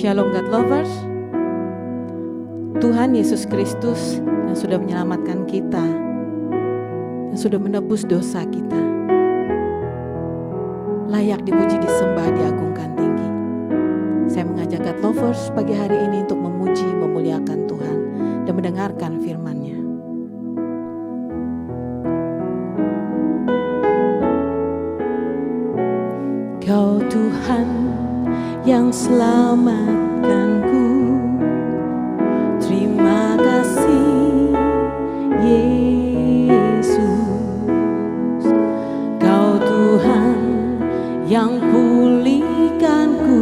Shalom God Lovers. Tuhan Yesus Kristus yang sudah menyelamatkan kita, yang sudah menebus dosa kita, layak dipuji, disembah, diagungkan tinggi. Saya mengajak God Lovers pagi hari ini untuk memuji, memuliakan Tuhan dan mendengarkan firman-Nya. Kau Tuhan yang selamatkanku, terima kasih Yesus. Kau Tuhan yang pulihkanku,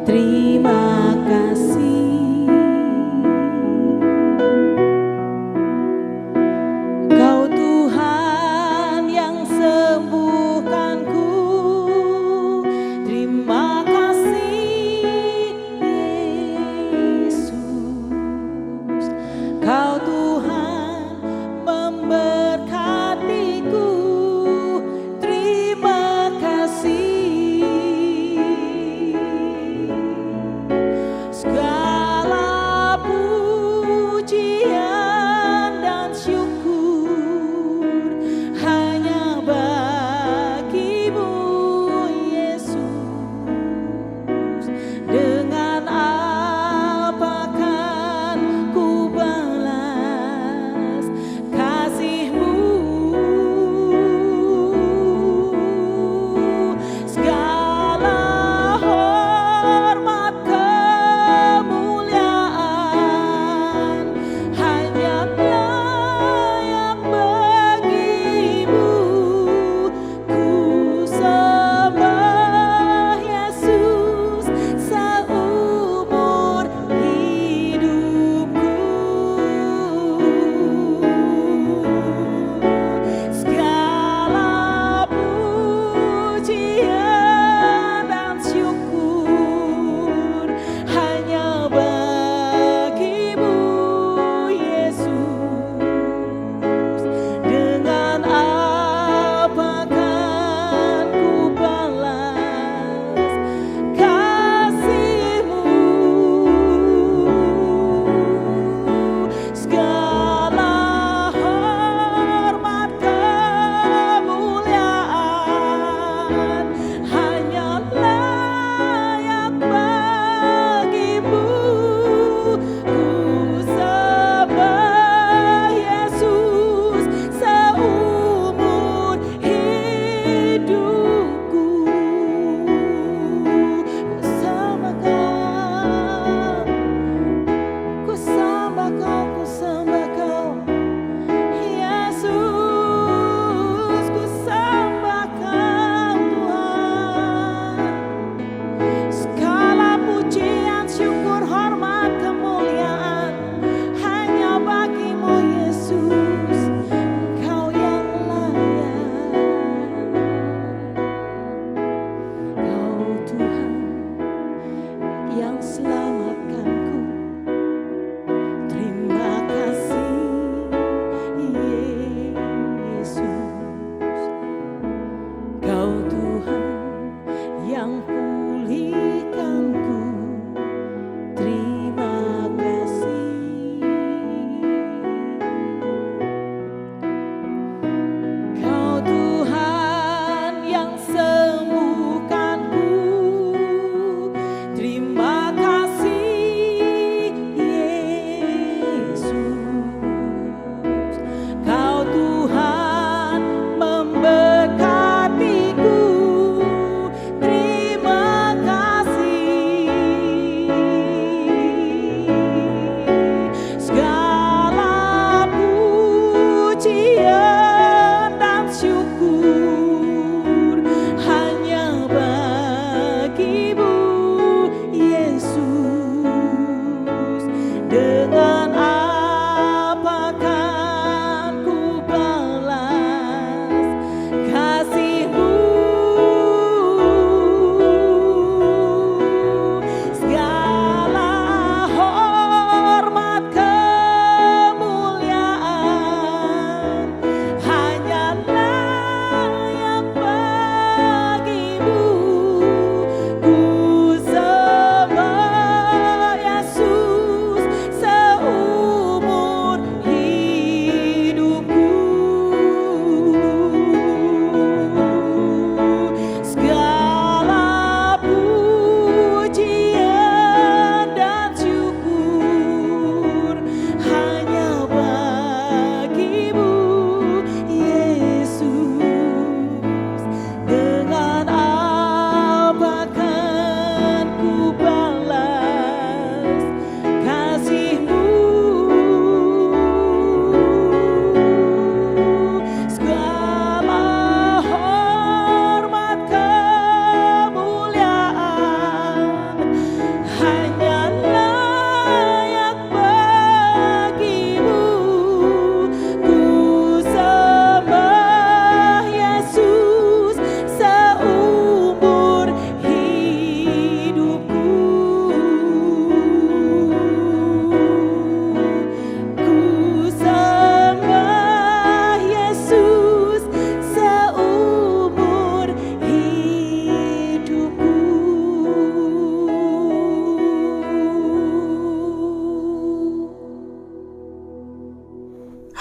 terima kasih. Kau Tuhan yang sembuhkanku, terima kasih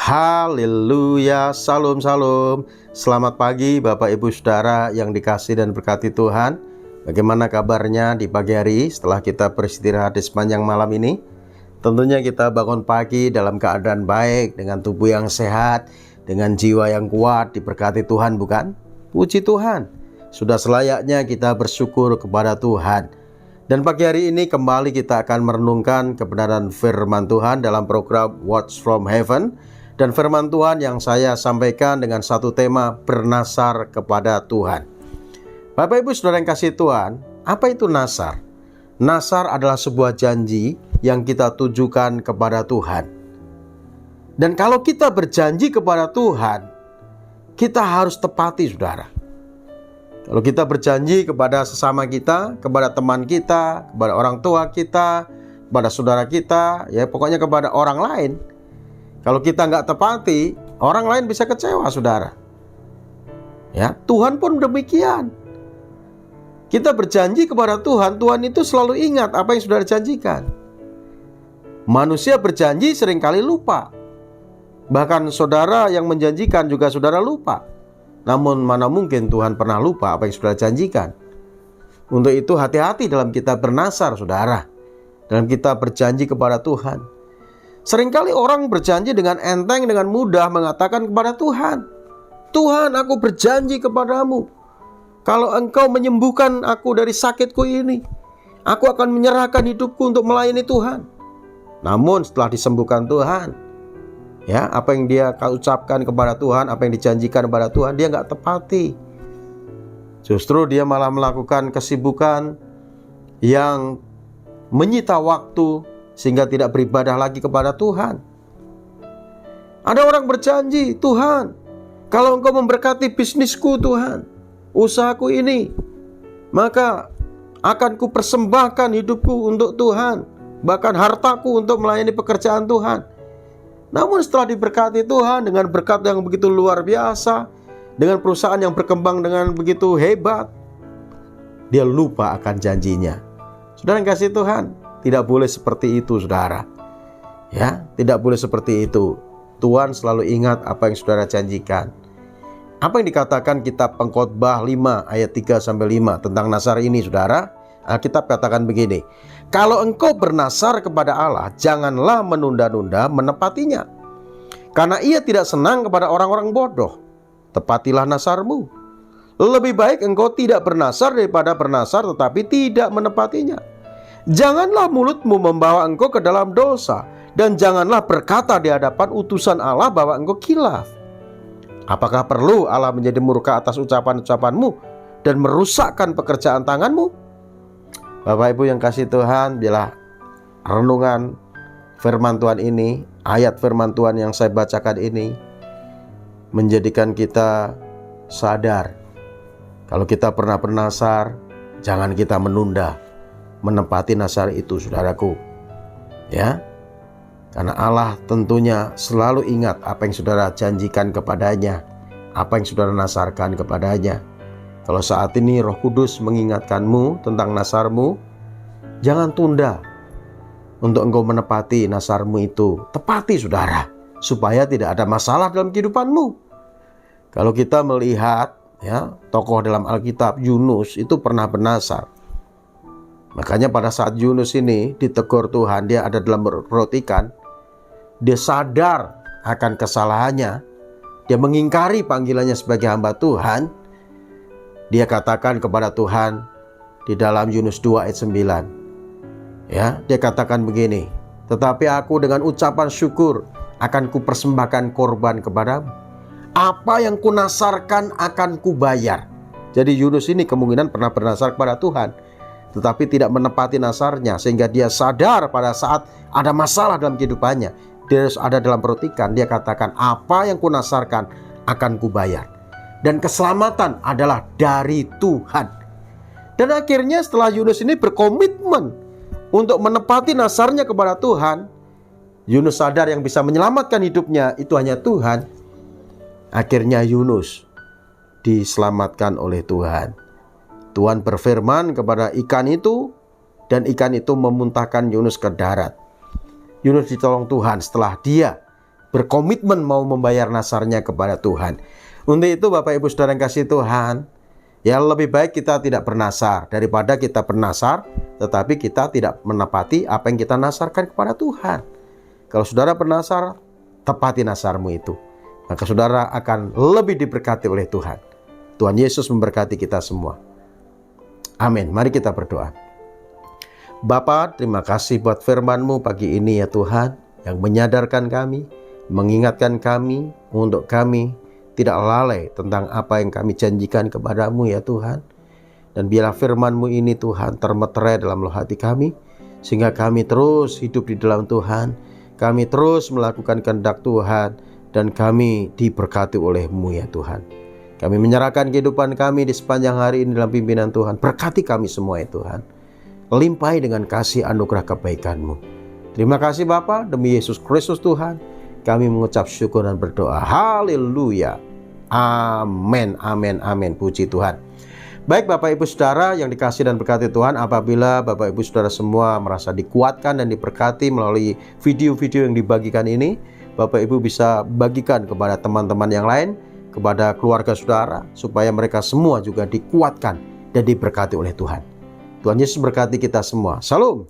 Haleluya, salam salam. Selamat pagi Bapak Ibu Saudara yang dikasihi dan berkati Tuhan. Bagaimana kabarnya di pagi hari setelah kita beristirahat di sepanjang malam ini? Tentunya kita bangun pagi dalam keadaan baik, dengan tubuh yang sehat, dengan jiwa yang kuat, diberkati Tuhan, bukan? Puji Tuhan, sudah selayaknya kita bersyukur kepada Tuhan. Dan pagi hari ini kembali kita akan merenungkan kebenaran firman Tuhan dalam program Words from Heaven. Dan firman Tuhan yang saya sampaikan dengan satu tema, bernasar kepada Tuhan. Bapak Ibu Saudara yang kasih Tuhan, apa itu nasar? Nasar adalah sebuah janji yang kita tujukan kepada Tuhan. Dan kalau kita berjanji kepada Tuhan, kita harus tepati, saudara. Kalau kita berjanji kepada sesama kita, kepada teman kita, kepada orang tua kita, kepada saudara kita, ya pokoknya kepada orang lain, kalau kita nggak tepati, orang lain bisa kecewa, saudara. Ya, Tuhan pun demikian. Kita berjanji kepada Tuhan, Tuhan itu selalu ingat apa yang saudara janjikan. Manusia berjanji seringkali lupa. Bahkan saudara yang menjanjikan juga saudara lupa. Namun mana mungkin Tuhan pernah lupa apa yang saudara janjikan. Untuk itu hati-hati dalam kita bernasar, saudara. Dalam kita berjanji kepada Tuhan. Seringkali orang berjanji dengan enteng, dengan mudah mengatakan kepada Tuhan, Tuhan, aku berjanji kepadamu, kalau engkau menyembuhkan aku dari sakitku ini, aku akan menyerahkan hidupku untuk melayani Tuhan. Namun setelah disembuhkan Tuhan, ya, apa yang dia ucapkan kepada Tuhan, apa yang dijanjikan kepada Tuhan, dia nggak tepati. Justru dia malah melakukan kesibukan yang menyita waktu, sehingga tidak beribadah lagi kepada Tuhan. Ada orang berjanji, Tuhan, kalau engkau memberkati bisnisku Tuhan, usahaku ini, maka akan kupersembahkan hidupku untuk Tuhan, bahkan hartaku untuk melayani pekerjaan Tuhan. Namun setelah diberkati Tuhan dengan berkat yang begitu luar biasa, dengan perusahaan yang berkembang dengan begitu hebat, dia lupa akan janjinya. Saudara yang kasih Tuhan, tidak boleh seperti itu, saudara. Ya, tidak boleh seperti itu. Tuhan selalu ingat apa yang saudara janjikan. Apa yang dikatakan kitab Pengkhotbah 5 ayat 3-5 tentang nasar ini, saudara? Alkitab katakan begini, kalau engkau bernasar kepada Allah, janganlah menunda-nunda menepatinya, karena ia tidak senang kepada orang-orang bodoh. Tepatilah nasarmu. Lebih baik engkau tidak bernasar daripada bernasar tetapi tidak menepatinya. Janganlah mulutmu membawa engkau ke dalam dosa, dan janganlah berkata di hadapan utusan Allah bahwa engkau khilaf. Apakah perlu Allah menjadi murka atas ucapan-ucapanmu dan merusakkan pekerjaan tanganmu? Bapak Ibu yang kasih Tuhan, bila renungan firman Tuhan ini, ayat firman Tuhan yang saya bacakan ini menjadikan kita sadar, kalau kita pernah bernasar, jangan kita menunda menepati nasar itu, saudaraku. Ya, karena Allah tentunya selalu ingat apa yang saudara janjikan kepadanya, apa yang saudara nasarkan kepadanya. Kalau saat ini Roh Kudus mengingatkanmu tentang nasarmu, jangan tunda untuk engkau menepati nasarmu itu. Tepati, saudara, supaya tidak ada masalah dalam kehidupanmu. Kalau kita melihat, ya, tokoh dalam Alkitab Yunus itu pernah bernasar. Makanya pada saat Yunus ini ditegur Tuhan, dia ada dalam perut ikan, dia sadar akan kesalahannya, dia mengingkari panggilannya sebagai hamba Tuhan. Dia katakan kepada Tuhan di dalam Yunus 2 ayat 9, ya, dia katakan begini, tetapi aku dengan ucapan syukur akan kupersembahkan korban kepadamu, apa yang kunasarkan akan kubayar. Jadi Yunus ini kemungkinan pernah bernasar kepada Tuhan, tetapi tidak menepati nasarnya, sehingga dia sadar pada saat ada masalah dalam kehidupannya, dia harus ada dalam perut ikan. Dia katakan, apa yang kunasarkan akan kubayar, dan keselamatan adalah dari Tuhan. Dan akhirnya setelah Yunus ini berkomitmen untuk menepati nasarnya kepada Tuhan, Yunus sadar yang bisa menyelamatkan hidupnya itu hanya Tuhan. Akhirnya Yunus diselamatkan oleh Tuhan. Tuhan berfirman kepada ikan itu, dan ikan itu memuntahkan Yunus ke darat. Yunus ditolong Tuhan setelah dia berkomitmen mau membayar nasarnya kepada Tuhan. Untuk itu Bapak Ibu Saudara yang kasih Tuhan, ya lebih baik kita tidak bernasar daripada kita bernasar tetapi kita tidak menepati apa yang kita nasarkan kepada Tuhan. Kalau saudara bernasar, tepati nasarmu itu, maka saudara akan lebih diberkati oleh Tuhan. Tuhan Yesus memberkati kita semua. Amin. Mari kita berdoa. Bapa, terima kasih buat firman-Mu pagi ini ya Tuhan, yang menyadarkan kami, mengingatkan kami untuk kami tidak lalai tentang apa yang kami janjikan kepada-Mu ya Tuhan. Dan biarlah firman-Mu ini Tuhan termeterai dalam hati kami, sehingga kami terus hidup di dalam Tuhan, kami terus melakukan kehendak Tuhan, dan kami diberkati oleh-Mu ya Tuhan. Kami menyerahkan kehidupan kami di sepanjang hari ini dalam pimpinan Tuhan. Berkati kami semua ya Tuhan. Limpahi dengan kasih anugerah kebaikan-Mu. Terima kasih Bapa, demi Yesus Kristus Tuhan, kami mengucap syukur dan berdoa. Haleluya. Amin, amin, amin. Puji Tuhan. Baik Bapak Ibu Saudara yang dikasih dan berkati Tuhan, apabila Bapak Ibu Saudara semua merasa dikuatkan dan diberkati melalui video-video yang dibagikan ini, Bapak Ibu bisa bagikan kepada teman-teman yang lain, kepada keluarga saudara, supaya mereka semua juga dikuatkan dan diberkati oleh Tuhan. Tuhan Yesus berkati kita semua. Salam.